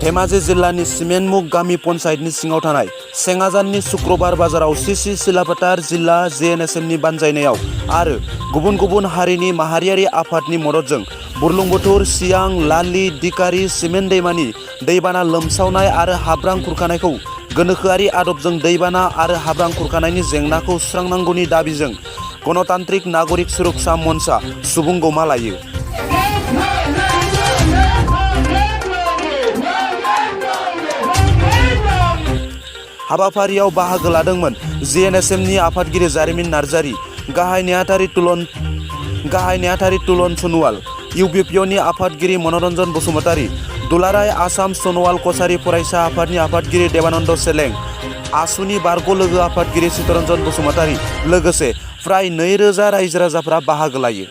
धेमाजि जिल्लानि सिमेन्टमुग गामि पन्चायतनि सिङाव थानाय सेङाजाननि शुक्रबार बाजाराव सिसि सिलाफाथार जिल्ला Gnsmनि बानजायनायाव आरो गुबुन गुबुन हारिनि माहारियारि आफादनि मददजों बुरलुंबुथुर, सियां, लालि, दिकारि, सिमेन्ट दैमानि दैबाना लोमसावनाय आरो हाब्रां खुरखानायखौ गोनोखोआरि आदबजों दैबाना आरो हाब्रां खुरखानायनि जेंनाखौ सुस्रांनांगौनि दाबिजों गणतान्त्रिक नागरिक सुरक्षा मन्चआ सुबुं गमा लायो। हाबाफारियाव बाहागो लादोंमोन Gnsmनि आफादगिरि जारिमिन नार्जारि, गाहाय नेहाथारि तुलन सनवाल, UBPनि आफादगिरि मनरन्जन बसुमतारि, दुलाराय आसाम सनवाल कछारी फरायसा आफादनि आफादगिरि देबानन्द सेलें, आसुनि बारग' लोगो आफादगिरि चित्तरन्जन बसुमतारि लोगोसे फ्राय 2000 रायजो राजाफ्रा बाहागो लायो।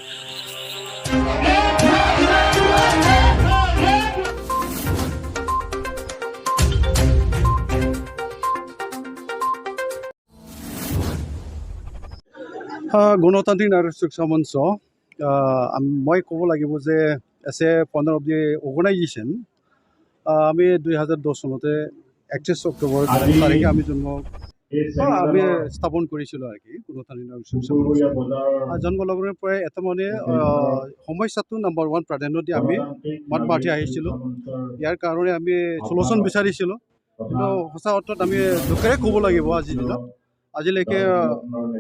গণতান্ত্রিক নাগরিক সুরক্ষা মঞ্চ মই ক'ব লাগিব যে as a founder of the organisation আমি 2010 চনতে 31 অক্টোবৰ তাৰিখে আমি আমি স্থাপন কৰিছিলোঁ আৰু কি গণতান্ত্ৰিক নাগৰিক সুৰক্ষা মঞ্চ জন্ম লগ্নৰ পৰাই এটা মানে সমস্যাটো নাম্বাৰ 1 প্ৰাধান্য দি আমি মাত মাতি আহিছিলোঁ। ইয়াৰ কাৰণে আমি সলিউশ্যন বিচাৰিছিলোঁ, কিন্তু সঁচা অৰ্থত আমি দুখেৰে ক'ব লাগিব আজিলৈকে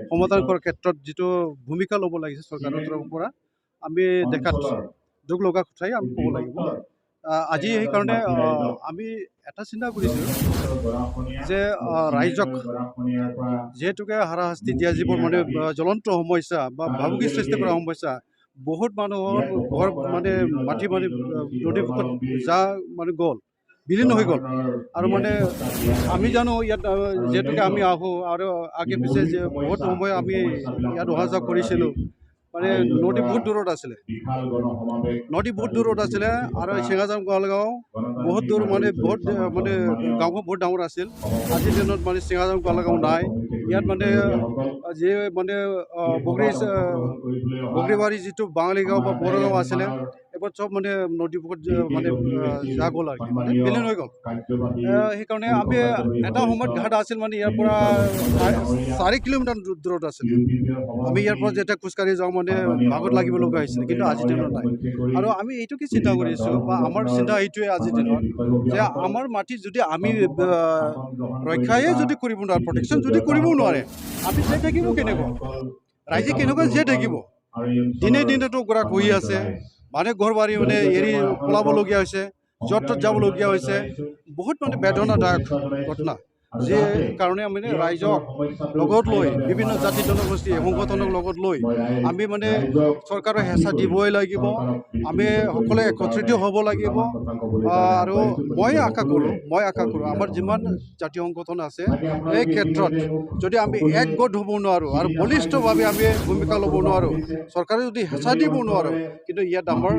সমাধান কৰাৰ ক্ষেত্ৰত যিটো ভূমিকা ল'ব লাগিছে চৰকাৰৰ তৰফৰ পৰা আমি দেখাত দুখ লগা কথাই আমি ক'ব লাগিব। আজি সেইকাৰণে আমি এটা চিন্তা কৰিছোঁ যে ৰাইজক যিহেতুকে হাৰাশাস্তি দিয়া যিবোৰ মানে জ্বলন্ত সমস্যা বা ভাবুকি সৃষ্টি কৰা সমস্যা, বহুত মানুহৰ ঘৰ মানে মাটি মানে নদীৰ বুকুত যা মানে গ'ল, বিলীন হৈ গ'ল। আৰু মানে আমি জানো ইয়াত যিহেতুকে আমি আহোঁ আৰু আগে পিছে যে বহুত সময় আমি ইয়াত অহা যোৱা কৰিছিলোঁ, মানে নদী বহুত দূৰত আছিলে আৰু চেঙাজান গোৱালগাঁও বহুত দূৰ মানে গাঁওখন বহুত ডাঙৰ আছিল। আজিৰ দিনত মানে চেঙাজান গোৱালগাঁও নাই। ইয়াত মানে যি মানে বগৰীবাৰী যিটো বাঙালী গাঁও বা বড়ো গাঁও আছিলে, এইবোৰ চব মানে নদীৰ বুকুত মানে যা গ'ল আৰু কি মানে বিলীন হৈ গ'ল। সেইকাৰণে আমি এটা সময়ত ঘাট আছিল মানে ইয়াৰ পৰা 4 কিলোমিটাৰ দূৰত আছিল। আমি ইয়াৰ পৰা যেতিয়া খোজকাঢ়ি যাওঁ মানে ভাগত লাগিব লগা হৈছিলে, কিন্তু আজিৰ দিনত নাই। আৰু আমি এইটোকে চিন্তা কৰিছোঁ বা আমাৰ চিন্তা এইটোৱে আজিৰ দিনত যে আমাৰ মাটি যদি আমি ৰক্ষাই যদি কৰিব নোৱাৰে, প্ৰটেকশ্যন যদি কৰিব নোৱাৰে, আমি জীয়াই থাকিব কেনেকুৱা? ৰাইজে কেনেকুৱা জীয়াই থাকিব? দিনে দিনেতো গৰা খহি আছে, মানে ঘৰ বাৰী মানে এৰি পলাবলগীয়া হৈছে, য'ত ত'ত যাবলগীয়া হৈছে, বহুত মানে বেদনাদায়ক ঘটনা। যি কাৰণে মানে ৰাইজক লগত লৈ বিভিন্ন জাতি জনগোষ্ঠী সংগঠনক লগত লৈ আমি মানে চৰকাৰৰ হেঁচা দিবই লাগিব, আমি সকলোৱে একত্ৰিত হ'ব লাগিব। আৰু মই আশা কৰোঁ আমাৰ যিমান জাতীয় সংগঠন আছে এই ক্ষেত্ৰত যদি আমি একগোট হ'ব নোৱাৰোঁ আৰু বলিষ্ঠভাৱে আমি ভূমিকা ল'ব নোৱাৰোঁ, চৰকাৰে যদি হেঁচা দিব নোৱাৰোঁ, কিন্তু ইয়াত আমাৰ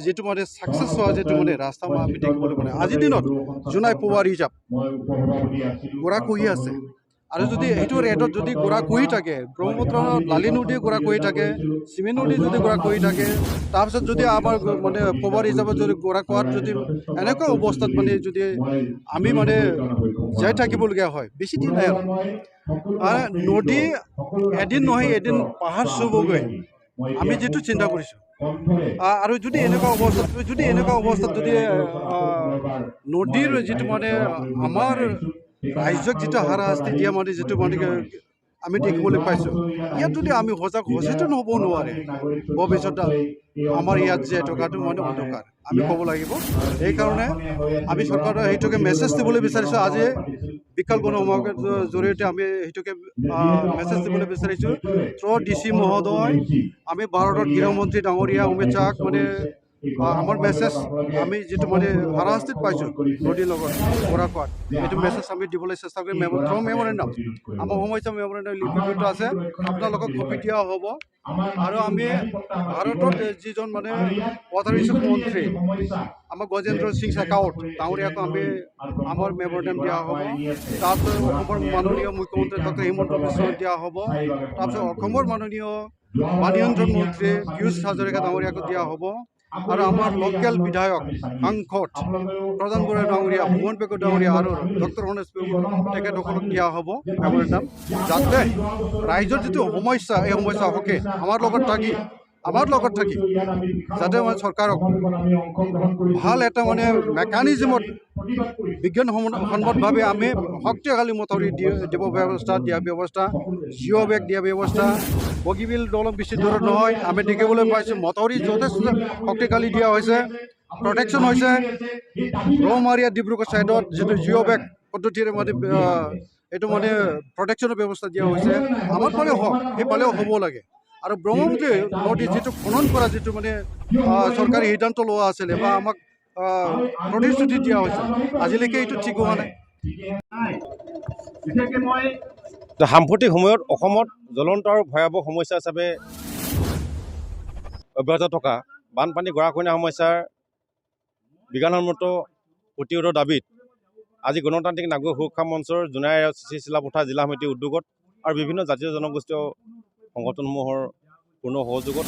যিটো মানে ছাকচেছ হোৱা যিটো মানে ৰাস্তা আমি দেখিবলৈ পোৱা নাই। আজিৰ দিনত জোনাই পোৱা ৰিজাৰ্ভ গৰা খহি আছে, আৰু যদি এইটো ৰেটত যদি গৰা খহি থাকে, ব্ৰহ্মপুত্ৰ লালি নদী গৰা খহি থাকে, চিমেণ্ট নদী যদি গৰা খহি থাকে, তাৰপিছত যদি আমাৰ মানে পৱাৰ হিচাপত যদি গৰা খোৱাত যদি এনেকুৱা অৱস্থাত মানে যদি আমি মানে জীয়াই থাকিবলগীয়া হয়, বেছি দিন নাই আৰু নদী এদিন নহয় এদিন পাহাৰ চুবগৈ, আমি যিটো চিন্তা কৰিছোঁ। আৰু যদি এনেকুৱা অৱস্থাত যদি নদীৰ যিটো মানে আমাৰ ৰাইজক যিটো হাৰাশাস্তি দিয়া মানে যিটো মানে আমি দেখিবলৈ পাইছোঁ, ইয়াত যদি আমি সচেতন হ'ব নোৱাৰে, ভৱিষ্যতে আমাৰ ইয়াত জীয়াই থকাটো মানে অন্ধকাৰ আমি ক'ব লাগিব। সেইকাৰণে আমি চৰকাৰৰ সেইটোকে মেছেজ দিবলৈ বিচাৰিছোঁ। আজি বিশাল গণসমাৱেশৰ জৰিয়তে আমি সেইটোকে মেছেজ দিবলৈ বিচাৰিছোঁ। DC মহোদয়, আমি ভাৰতৰ গৃহমন্ত্ৰী ডাঙৰীয়া অমিত শ্বাহক মানে আমাৰ মেছেজ, আমি যিটো মানে হাৰাশাস্তিত পাইছোঁ নদীৰ লগত গৰা খোৱাত, এইটো মেছেজ আমি দিবলৈ চেষ্টা কৰিম। মেমৰেণ্ডাম আমাৰ সমস্যা মেমৰেণ্ডাম লিপিবদ্ধ আছে, আপোনালোকক কপি দিয়া হ'ব। আৰু আমি ভাৰতত যিজন মানে ৱাটাৰ ৰিচোৰ্চ মন্ত্ৰী আমাৰ গজেন্দ্ৰ সিং শেখাৱত ডাঙৰীয়াকো আমি আমাৰ মেমৰেণ্ডাম দিয়া হ'ব। তাৰপিছত অসমৰ মাননীয় মুখ্যমন্ত্ৰী ডক্টৰ হিমন্ত বিশ্ব দিয়া হ'ব। তাৰপিছত অসমৰ মাননীয় বাণিজ্য মন্ত্ৰী পীয়ুষ হাজৰিকা ডাঙৰীয়াকো দিয়া হ'ব। আৰু আমাৰ লোকেল বিধায়ক সাংসদ প্ৰধান বৰুৱা ডাঙৰীয়া, ভুৱন পেগু ডাঙৰীয়া আৰু ডক্টৰ গণেশ পেগু তেখেতসকলক দিয়া হ'ব মেমৰেণ্ডাম, যাতে ৰাইজৰ যিটো সমস্যা এই সমস্যা হকে আমাৰ লগত থাকি যাতে মানে চৰকাৰক ভাল এটা মানে মেকানিজমত বিজ্ঞানসন্মতভাৱে আমি শক্তিশালী মথাউৰি দিয়া ব্যৱস্থা জিঅ' বেগ দিয়া ব্যৱস্থা। বগীবিল দলং বেছি দূৰত নহয়, আমি দেখিবলৈ পাইছোঁ মথাউৰি যথেষ্ট শক্তিশালী দিয়া হৈছে, প্ৰটেকশ্যন হৈছে। ৰৌমাৰীয়া ডিব্ৰুগড় ছাইডত যিটো জিঅ' বেগ পদ্ধতিৰে মানে এইটো মানে প্ৰটেকশ্যনৰ ব্যৱস্থা দিয়া হৈছে, আমাৰ ফালেও হওক, সেইফালেও হ'ব লাগে। আৰু ব্ৰহ্মপুত্ৰ নদী যিটো খনন কৰা যিটো মানে চৰকাৰী সিদ্ধান্ত লোৱা আছিলে বা আমাক প্ৰতিশ্ৰুতি দিয়া হৈছে, আজিলৈকে এইটো ঠিক হোৱা নাই। সাম্প্ৰতিক সময়ত অসমত জ্বলন্ত আৰু ভয়াৱহ সমস্যা হিচাপে অব্যাহত থকা বানপানী গৰাখহনীয়া সমস্যাৰ বিজ্ঞানসন্মত প্ৰতিৰোধৰ দাবীত আজি গণতান্ত্ৰিক নাগৰিক সুৰক্ষা মঞ্চৰ জোনাই চি চিলাপথাৰ জিলা সমিতিৰ উদ্যোগত আৰু বিভিন্ন জাতীয় জনগোষ্ঠীয় সংগঠনসমূহৰ পূৰ্ণ সহযোগত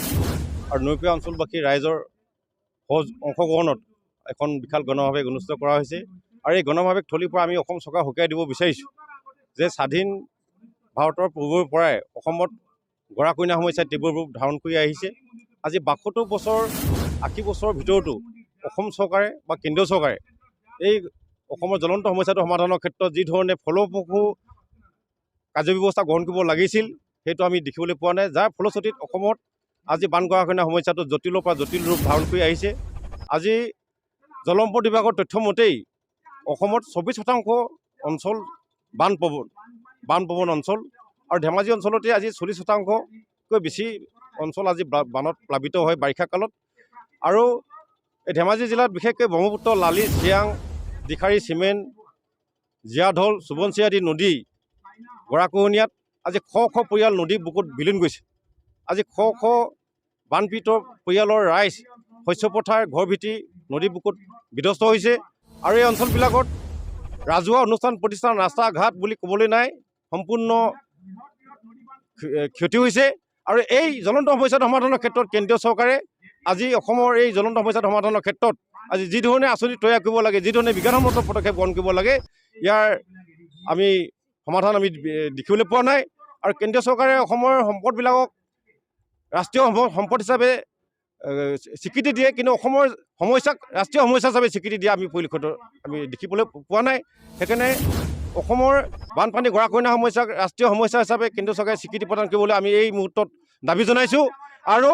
আৰু নৈপৰীয়া অঞ্চলবাসী ৰাইজৰ অংশগ্ৰহণত এখন বিশাল গণসমাৱেশ অনুষ্ঠিত কৰা হৈছে। আৰু এই গণসমাৱেশ থলীৰ পৰা আমি অসম চৰকাৰক সকীয়াই দিব বিচাৰিছোঁ যে স্বাধীন ভাৰতৰ পূৰ্বৰ পৰাই অসমত গৰাখহনীয়া সমস্যাই তীব্ৰ ৰূপ ধাৰণ কৰি আহিছে। আজি ৭২ বছৰ ৮০ বছৰৰ ভিতৰতো অসম চৰকাৰে বা কেন্দ্ৰীয় চৰকাৰে এই অসমৰ জ্বলন্ত সমস্যাটো সমাধানৰ ক্ষেত্ৰত যি ধৰণে ফলপ্ৰসূ কাৰ্যব্যৱস্থা গ্ৰহণ কৰিব লাগিছিল সেইটো আমি দেখিবলৈ পোৱা নাই, যাৰ ফলশ্ৰুতিত অসমত আজি বান গৰাখহনীয়া সমস্যাটো জটিলৰ পৰা জটিল ৰূপ ধাৰণ কৰি আহিছে। আজি জলসম্পদ বিভাগৰ তথ্য মতেই অসমত ২৪% অঞ্চল বানপ্ৰৱণ অঞ্চল আৰু ধেমাজি অঞ্চলতে আজি ৪০%কৈ বেছি অঞ্চল আজি বানত প্লাবিত হয় বাৰিষা কালত। আৰু এই ধেমাজি জিলাত বিশেষকৈ ব্ৰহ্মপুত্ৰ, লালি, চিয়াং, দিখাৰী, চিমেণ্ট, জীয়াঢল, সোৱণশিৰি আদি নদী গৰাখহনীয়াত আজি শ শ পৰিয়াল নদীৰ বুকুত বিলীন গৈছে। আজি শ শ বানপীড়িত পৰিয়ালৰ ৰাইজ শস্য পথাৰ, ঘৰ ভেটি নদীৰ বুকুত বিধ্বস্ত হৈছে। আৰু এই অঞ্চলবিলাকত ৰাজহুৱা অনুষ্ঠান প্ৰতিষ্ঠান, ৰাস্তা ঘাট বুলি ক'বলৈ নাই, সম্পূৰ্ণ ক্ষতি হৈছে। আৰু এই জ্বলন্ত সমস্যাটো সমাধানৰ ক্ষেত্ৰত কেন্দ্ৰীয় চৰকাৰে আজি অসমৰ এই জ্বলন্ত সমস্যাটো সমাধানৰ ক্ষেত্ৰত আজি যি ধৰণে আঁচনি তৈয়াৰ কৰিব লাগে, যি ধৰণে বিজ্ঞানসন্মত পদক্ষেপ গ্ৰহণ কৰিব লাগে, ইয়াৰ আমি সমাধান আমি দেখিবলৈ পোৱা নাই। আৰু কেন্দ্ৰীয় চৰকাৰে অসমৰ সম্পদবিলাকক ৰাষ্ট্ৰীয় সম্পদ হিচাপে স্বীকৃতি দিয়ে, কিন্তু অসমৰ সমস্যাক ৰাষ্ট্ৰীয় সমস্যা হিচাপে স্বীকৃতি দিয়া আমি পৰিলক্ষিত আমি দেখিবলৈ পোৱা নাই। সেইকাৰণে অসমৰ বানপানী গৰাখহনীয়া সমস্যাক ৰাষ্ট্ৰীয় সমস্যা হিচাপে কেন্দ্ৰীয় চৰকাৰে স্বীকৃতি প্ৰদান কৰিবলৈ আমি এই মুহূৰ্তত দাবী জনাইছোঁ। আৰু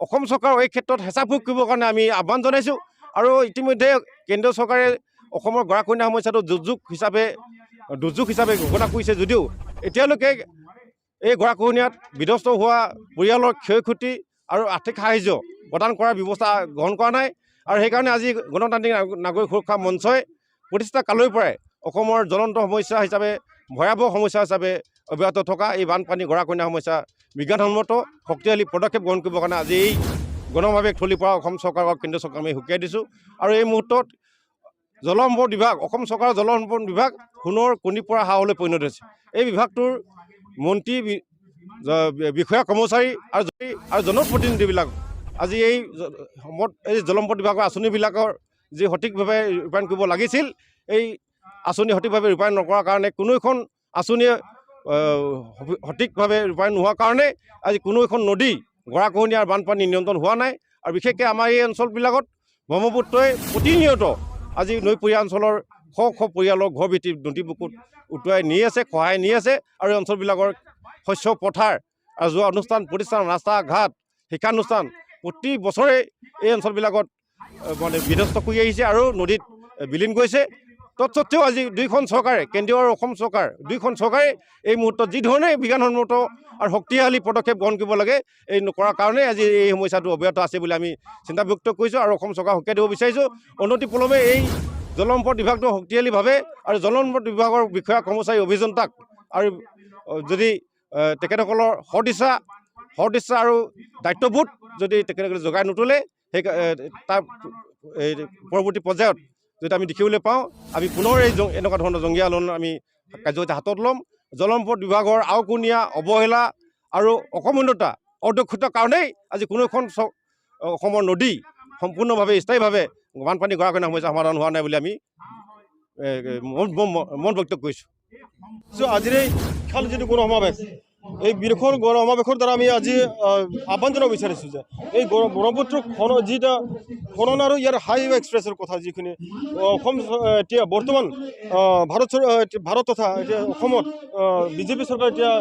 অসম চৰকাৰৰ এই ক্ষেত্ৰত হেঁচা প্ৰয়োগ কৰিবৰ কাৰণে আমি আহ্বান জনাইছোঁ। আৰু ইতিমধ্যে কেন্দ্ৰীয় চৰকাৰে অসমৰ গৰাখহনীয়া সমস্যাটো দুৰ্যোগ হিচাপে ঘোষণা কৰিছে যদিও এতিয়ালৈকে এই গৰাখহনীয়াত বিধ্বস্ত হোৱা পৰিয়ালৰ ক্ষয় ক্ষতি আৰু আৰ্থিক সাহাৰ্য প্ৰদান কৰাৰ ব্যৱস্থা গ্ৰহণ কৰা নাই। আৰু সেইকাৰণে আজি গণতান্ত্ৰিক নাগৰিক সুৰক্ষা মঞ্চই প্ৰতিষ্ঠা কালৈৰ পৰাই অসমৰ জ্বলন্ত সমস্যা হিচাপে ভয়াৱহ সমস্যা হিচাপে অব্যাহত থকা এই বানপানী গৰাখহনীয়া সমস্যা বিজ্ঞানসন্মত শক্তিশালী পদক্ষেপ গ্ৰহণ কৰিবৰ কাৰণে আজি এই গণসমাৱেশ থলীৰ পৰা অসম চৰকাৰ আৰু কেন্দ্ৰীয় চৰকাৰক আমি সকীয়াই দিছোঁ। আৰু এই মুহূৰ্তত জলসম্পদ বিভাগ, অসম চৰকাৰৰ জলসম্পদ বিভাগ সোণৰ কণী পৰা হাঁহলৈ পৰিণত হৈছে। এই বিভাগটোৰ মন্ত্ৰী, বিষয়া, কৰ্মচাৰী আৰু জনপ্ৰতিনিধিবিলাক আজি এই জলসম্পদ বিভাগৰ আঁচনিবিলাকৰ যি সঠিকভাৱে ৰূপায়ণ কৰিব লাগিছিল, এই আঁচনি সঠিকভাৱে ৰূপায়ণ নকৰাৰ কাৰণে কোনো এখন আঁচনিয়ে সঠিকভাৱে ৰূপায়ণ নোহোৱাৰ কাৰণে আজি কোনো এখন নদী গৰাখহনীয়া আৰু বানপানী নিয়ন্ত্ৰণ হোৱা নাই। আৰু বিশেষকৈ আমাৰ এই অঞ্চলবিলাকত ব্ৰহ্মপুত্ৰই প্ৰতিনিয়ত আজি নৈপৰীয়া অঞ্চলৰ শ শ পৰিয়ালৰ ঘৰ ভেটি নদী বুকুত উটুৱাই নি আছে, খহাই নি আছে। আৰু এই অঞ্চলবিলাকৰ শস্য পথাৰ, ৰাজহুৱা অনুষ্ঠান প্ৰতিষ্ঠান, ৰাস্তা ঘাট, শিক্ষানুষ্ঠান প্ৰতি বছৰে এই অঞ্চলবিলাকত মানে বিধ্বস্ত কৰি আহিছে আৰু নদীত বিলীন গৈছে। তৎসত্ত্বেও আজি দুইখন চৰকাৰে, কেন্দ্ৰীয় আৰু অসম চৰকাৰ, দুইখন চৰকাৰে এই মুহূৰ্তত যি ধৰণে বিজ্ঞানসন্মত আৰু শক্তিশালী পদক্ষেপ গ্ৰহণ কৰিব লাগে এই নকৰাৰ কাৰণে আজি এই সমস্যাটো অব্যাহত আছে বুলি আমি চিন্তা ব্যক্ত কৰিছোঁ আৰু অসম চৰকাৰক সকীয়াই দিব বিচাৰিছোঁ। অনতিপলমে এই জলসম্পদ বিভাগটো শক্তিশালীভাৱে আৰু জলসম্পদ বিভাগৰ বিষয়া, কৰ্মচাৰী, অভিযন্তাক আৰু যদি তেখেতসকলৰ সদিচ্ছা আৰু দায়িত্ববোধ যদি তেখেতসকলে জগাই নোতোলে, সেই তাৰ পৰৱৰ্তী পৰ্যায়ত যদি আমি দেখিবলৈ পাওঁ, আমি পুনৰ এই এনেকুৱা ধৰণৰ জংগী আন্দোলন আমি কাৰ্যসূচী হাতত ল'ম। জলসম্পদ বিভাগৰ আওকণীয়া, অৱহেলা আৰু অকৰ্মণ্যতা, অদক্ষতাৰ কাৰণেই আজি কোনো এখন অসমৰ নদী সম্পূৰ্ণভাৱে স্থায়ীভাৱে বানপানী গৰাখহনীয়া সমস্যা সমাধান হোৱা নাই বুলি আমি মন ব্যক্ত কৰিছোঁ। আজিৰ এই বিশাল যিটো গণসমাৱেশ, এই বিলখন গণসমাৱেশৰ দ্বাৰা আমি আজি আহ্বান জনাব বিচাৰিছোঁ যে এই ব্ৰহ্মপুত্ৰ যিটা খনন আৰু ইয়াৰ হাইৱে এক্সপ্ৰেছৰ কথা যিখিনি অসম এতিয়া বৰ্তমান ভাৰত তথা এতিয়া অসমত বিজেপি চৰকাৰ এতিয়া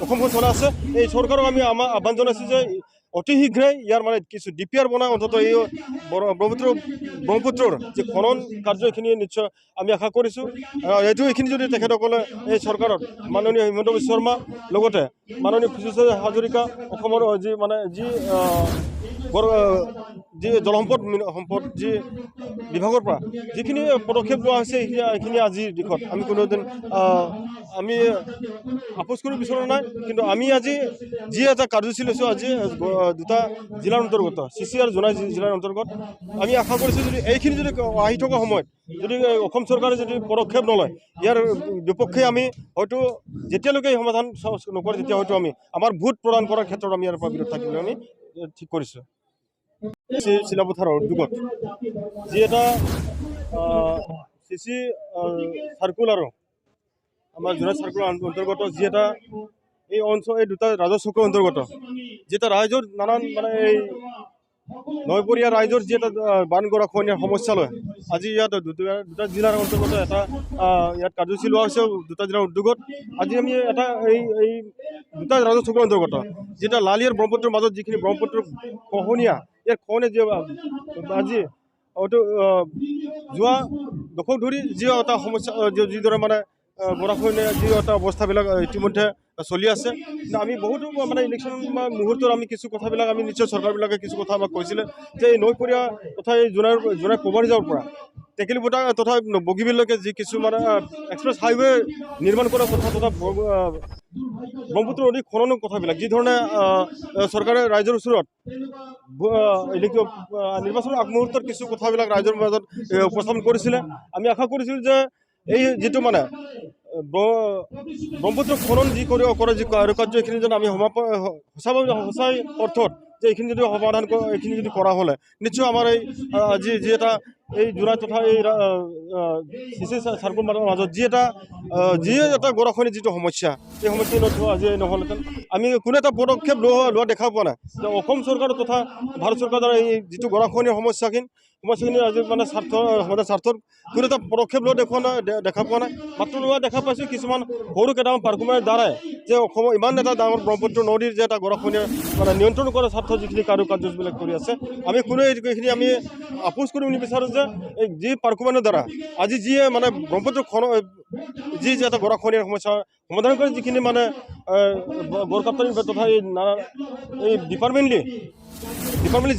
অসমখন চলাই আছে। এই চৰকাৰক আমি আমাৰ আহ্বান জনাইছোঁ যে অতি শীঘ্ৰে ইয়াৰ মানে কিছু DPR বনাই অন্তত এই ব্ৰহ্মপুত্ৰৰ যি খনন কাৰ্য এইখিনি নিশ্চয় আমি আশা কৰিছোঁ। এইখিনি যদি তেখেতসকলে এই চৰকাৰত মাননীয় হিমন্ত বিশ্ব শৰ্মা লগতে মাননীয় ফুলেশ্বৰ হাজৰিকা অসমৰ যি জলসম্পদ যি বিভাগৰ পৰা যিখিনি পদক্ষেপ লোৱা হৈছে এইখিনি আজিৰ দিশত আমি কোনোদিন আমি আপোচ কৰিব বিচৰা নাই। কিন্তু আমি আজি যি এটা কাৰ্যসূচী লৈছোঁ আজি দুটা জিলাৰ অন্তৰ্গত CC আৰু জোনাই জিলাৰ অন্তৰ্গত আমি আশা কৰিছোঁ যদি এইখিনি যদি আহি থকা সময়ত যদি অসম চৰকাৰে যদি পদক্ষেপ নলয় ইয়াৰ বিপক্ষে আমি হয়তো যেতিয়ালৈকে এই সমাধান নকৰে তেতিয়া হয়তো আমি আমাৰ ভোট প্ৰদান কৰাৰ ক্ষেত্ৰত আমি ইয়াৰ পৰা বিৰত থাকিবলৈ আমি ঠিক কৰিছোঁ। চিলাপথাৰৰ উদ্যোগত যি এটা CC চাৰ্কুল আৰু আমাৰ জোনাই চাৰ্কুলৰ অন্তৰ্গত যি এটা এই অঞ্চল এই দুটা ৰাজচক্ৰৰ অন্তৰ্গত যি এটা ৰাইজৰ নানান মানে এই নৈপৰীয়া ৰাইজৰ যি এটা বান গৰাখহনীয়াৰ সমস্যা লয় আজি ইয়াত দুটা জিলাৰ অন্তৰ্গত এটা ইয়াত কাৰ্যসূচী লোৱা হৈছে দুটা জিলাৰ উদ্যোগত। আজি আমি এটা এই দুটা ৰাজচক্ৰৰ অন্তৰ্গত যেটা লালিয়াৰ ব্ৰহ্মপুত্ৰৰ মাজত যিখিনি ব্ৰহ্মপুত্ৰৰ খহনীয়া ইয়াৰ খহনীয়া যি আজি হয়তো যোৱা দশক ধৰি যি এটা সমস্যা যিদৰে মানে গৰাখহনীয়া যি এটা অৱস্থাবিলাক ইতিমধ্যে চলি আছে। কিন্তু আমি বহুতো মানে ইলেকশ্যন মুহূৰ্তত আমি কিছু কথাবিলাক আমি নিশ্চয় চৰকাৰবিলাকে কিছু কথা আমাক কৈছিলে যে এই নৈপৰীয়া তথা এই জোনাই পভাৰিজাৰৰ পৰা টেকেলিপতা তথা বগীবিললৈকে যি কিছু মানে এক্সপ্ৰেছ হাইৱে নিৰ্মাণ কৰাৰ কথা তথা ব্ৰহ্মপুত্ৰ নদী খননৰ কথাবিলাক যি ধৰণে চৰকাৰে ৰাইজৰ ওচৰত নিৰ্বাচনৰ আগমুহূৰ্তত কিছু কথাবিলাক ৰাইজৰ মাজত উপস্থাপন কৰিছিলে। আমি আশা কৰিছিলোঁ যে এই যিটো মানে ব্ৰহ্মপুত্ৰ খনন যি কৰে যি কাৰ্য এইখিনি যেন আমি সঁচাই অৰ্থত যে এইখিনি যদি সমাধান এইখিনি যদি কৰা হ'লে নিশ্চয় আমাৰ এই আজি যি এটা এই জোনাই তথা এই CC চাৰ্কুলৰ মাজত যি এটা গৰাখহনীয়া যিটো সমস্যা এই সমস্যা আজি নহ'লহেঁতেন। আমি কোনো এটা পদক্ষেপ লোৱা দেখা পোৱা নাই যে অসম চৰকাৰ তথা ভাৰত চৰকাৰৰ দ্বাৰা এই যিটো গৰাখহনীয়াৰ সমস্যাখিনি আজি মানে স্বাৰ্থত কোনো এটা পদক্ষেপ লোৱা দেখা পোৱা নাই। মাত্ৰ লোৱা দেখা পাইছোঁ কিছুমান সৰু কেইটামান পাৰ্কুমাৰ দ্বাৰাই যে অসমৰ ইমান এটা ডাঙৰ ব্ৰহ্মপুত্ৰ নদীৰ যে এটা গৰাখহনীয়া মানে নিয়ন্ত্ৰণ কৰাৰ স্বাৰ্থত যিখিনি কাৰ্যবিলাক কৰি আছে আমি কোনো এইখিনি আমি আপোচ কৰিব নিবিচাৰোঁ যে এই যি পাৰ্কুমানৰ দ্বাৰা আজি যিয়ে মানে ব্ৰহ্মপুত্ৰ যি এটা গৰাখহনীয়াৰ সমস্যা সমাধান কৰি যিখিনি মানে গড়কাপ্তানি তথা এই ডিপাৰ্টমেণ্টলি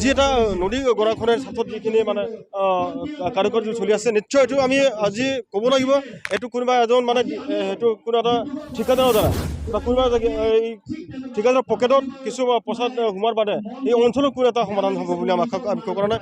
যি এটা নদী গৰাখহনীয়াৰ স্বাৰ্থত যিখিনি মানে কাৰ্যকাৰী চলি আছে নিশ্চয় এইটো আমি আজি ক'ব লাগিব এইটো কোনোবা এজন মানে এইটো কোনো এটা ঠিকাদাৰৰ দ্বাৰা বা কোনোবা এই ঠিকাদাৰৰ পকেটত কিছু পইচা সোমোৱাৰ বাদে এই অঞ্চলত কোনো এটা সমাধান হ'ব বুলি আমি আশা কৰা নাই।